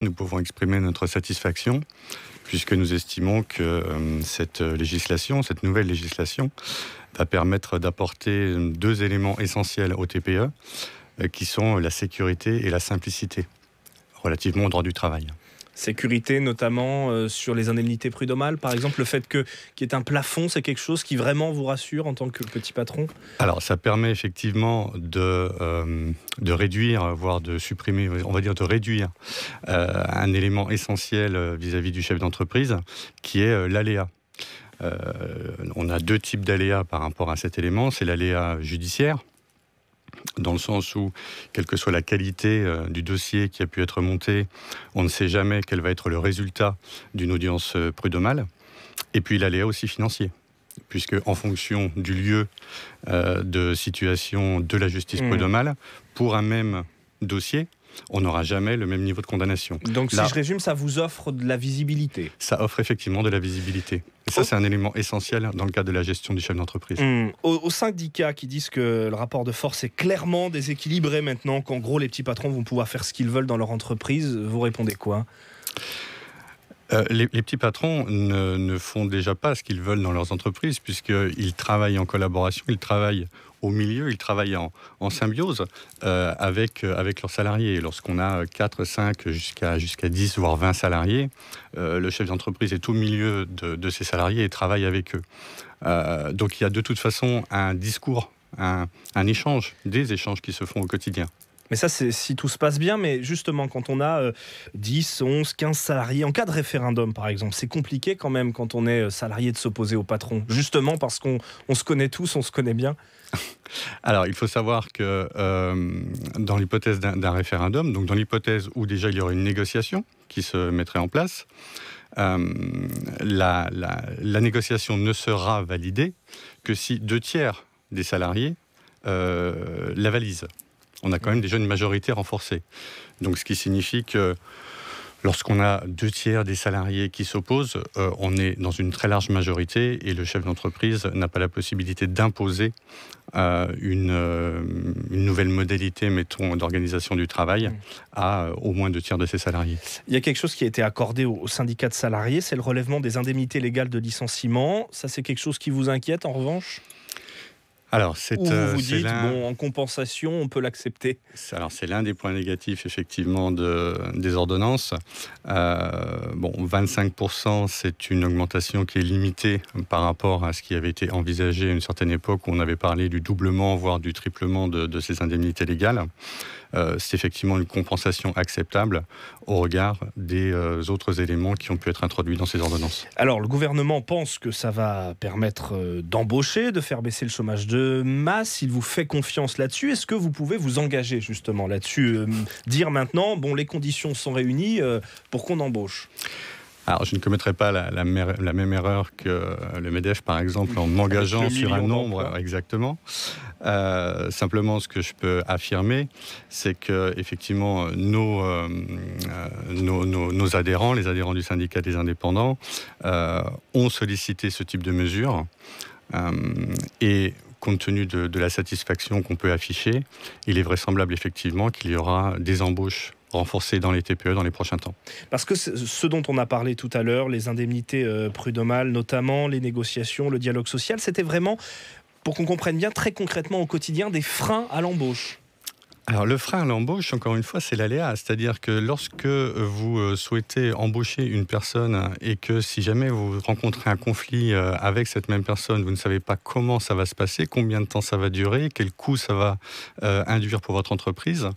Nous pouvons exprimer notre satisfaction puisque nous estimons que cette nouvelle législation, va permettre d'apporter deux éléments essentiels au TPE, qui sont la sécurité et la simplicité, relativement au droit du travail. Sécurité notamment sur les indemnités prud'homales, par exemple, le fait qu'il y ait un plafond, c'est quelque chose qui vraiment vous rassure en tant que petit patron? Alors, ça permet effectivement de réduire, voire de supprimer, on va dire de réduire un élément essentiel vis-à-vis du chef d'entreprise, qui est l'aléa. On a deux types d'aléas par rapport à cet élément. C'est l'aléa judiciaire, dans le sens où, quelle que soit la qualité du dossier qui a pu être monté, on ne sait jamais quel va être le résultat d'une audience prud'homale. Et puis l'aléa aussi financier, puisque en fonction du lieu de situation de la justice prud'homale, pour un même dossier, on n'aura jamais le même niveau de condamnation. Donc si je résume, ça vous offre de la visibilité? Ça offre effectivement de la visibilité. Et ça, c'est un élément essentiel dans le cadre de la gestion du chef d'entreprise. Aux syndicats qui disent que le rapport de force est clairement déséquilibré maintenant, qu'en gros les petits patrons vont pouvoir faire ce qu'ils veulent dans leur entreprise, vous répondez quoi? Les petits patrons ne font déjà pas ce qu'ils veulent dans leurs entreprises, puisqu'ils travaillent en collaboration, ils travaillent au milieu, ils travaillent en symbiose avec leurs salariés. Lorsqu'on a 4, 5, jusqu'à 10, voire 20 salariés, le chef d'entreprise est au milieu de ses salariés et travaille avec eux. Donc il y a de toute façon un discours, un échange, des échanges qui se font au quotidien. Mais ça, c'est si tout se passe bien, mais justement, quand on a 10, 11, 15 salariés, en cas de référendum, par exemple, c'est compliqué quand même, quand on est salarié, de s'opposer au patron, justement parce qu'on se connaît tous, on se connaît bien. Alors, il faut savoir que dans l'hypothèse d'un référendum, donc dans l'hypothèse où déjà il y aurait une négociation qui se mettrait en place, la négociation ne sera validée que si 2/3 des salariés la valisent. On a quand même déjà une majorité renforcée. Donc, ce qui signifie que lorsqu'on a 2/3 des salariés qui s'opposent, on est dans une très large majorité et le chef d'entreprise n'a pas la possibilité d'imposer une nouvelle modalité, mettons, d'organisation du travail à au moins 2/3 de ses salariés. Il y a quelque chose qui a été accordé aux syndicats de salariés, c'est le relèvement des indemnités légales de licenciement. Ça, c'est quelque chose qui vous inquiète en revanche? Alors, ou vous vous dites, bon, en compensation, on peut l'accepter? Alors, c'est l'un des points négatifs, effectivement, des ordonnances. 25%, c'est une augmentation qui est limitée par rapport à ce qui avait été envisagé à une certaine époque où on avait parlé du doublement, voire du triplement de ces indemnités légales. C'est effectivement une compensation acceptable au regard des autres éléments qui ont pu être introduits dans ces ordonnances. Alors, le gouvernement pense que ça va permettre d'embaucher, de faire baisser le chômage de masse. Il vous fait confiance là-dessus. Est-ce que vous pouvez vous engager justement là-dessus, dire maintenant, bon, les conditions sont réunies pour qu'on embauche? Alors, je ne commettrai pas la même erreur que le MEDEF, par exemple, en m'engageant sur un nombre exactement. Simplement, ce que je peux affirmer, c'est que effectivement, nos adhérents, les adhérents du syndicat des indépendants, ont sollicité ce type de mesures. Et compte tenu de la satisfaction qu'on peut afficher, il est vraisemblable effectivement qu'il y aura des embauches renforcées dans les TPE dans les prochains temps. Parce que ce dont on a parlé tout à l'heure, les indemnités prud'homales, notamment les négociations, le dialogue social, c'était vraiment, pour qu'on comprenne bien très concrètement au quotidien, des freins à l'embauche. Alors, le frein à l'embauche, encore une fois, c'est l'aléa. C'est-à-dire que lorsque vous souhaitez embaucher une personne et que si jamais vous rencontrez un conflit avec cette même personne, vous ne savez pas comment ça va se passer, combien de temps ça va durer, quel coût ça va induire pour votre entreprise,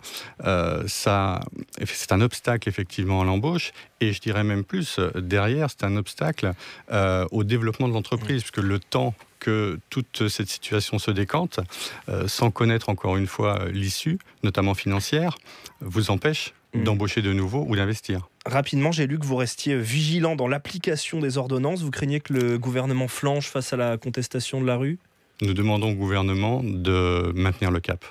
c'est un obstacle effectivement à l'embauche. Et je dirais même plus, derrière, c'est un obstacle au développement de l'entreprise, puisque le temps que toute cette situation se décante, sans connaître encore une fois l'issue, notamment financière, vous empêche d'embaucher de nouveau ou d'investir. Rapidement, j'ai lu que vous restiez vigilant dans l'application des ordonnances. Vous craignez que le gouvernement flanche face à la contestation de la rue? Nous demandons au gouvernement de maintenir le cap.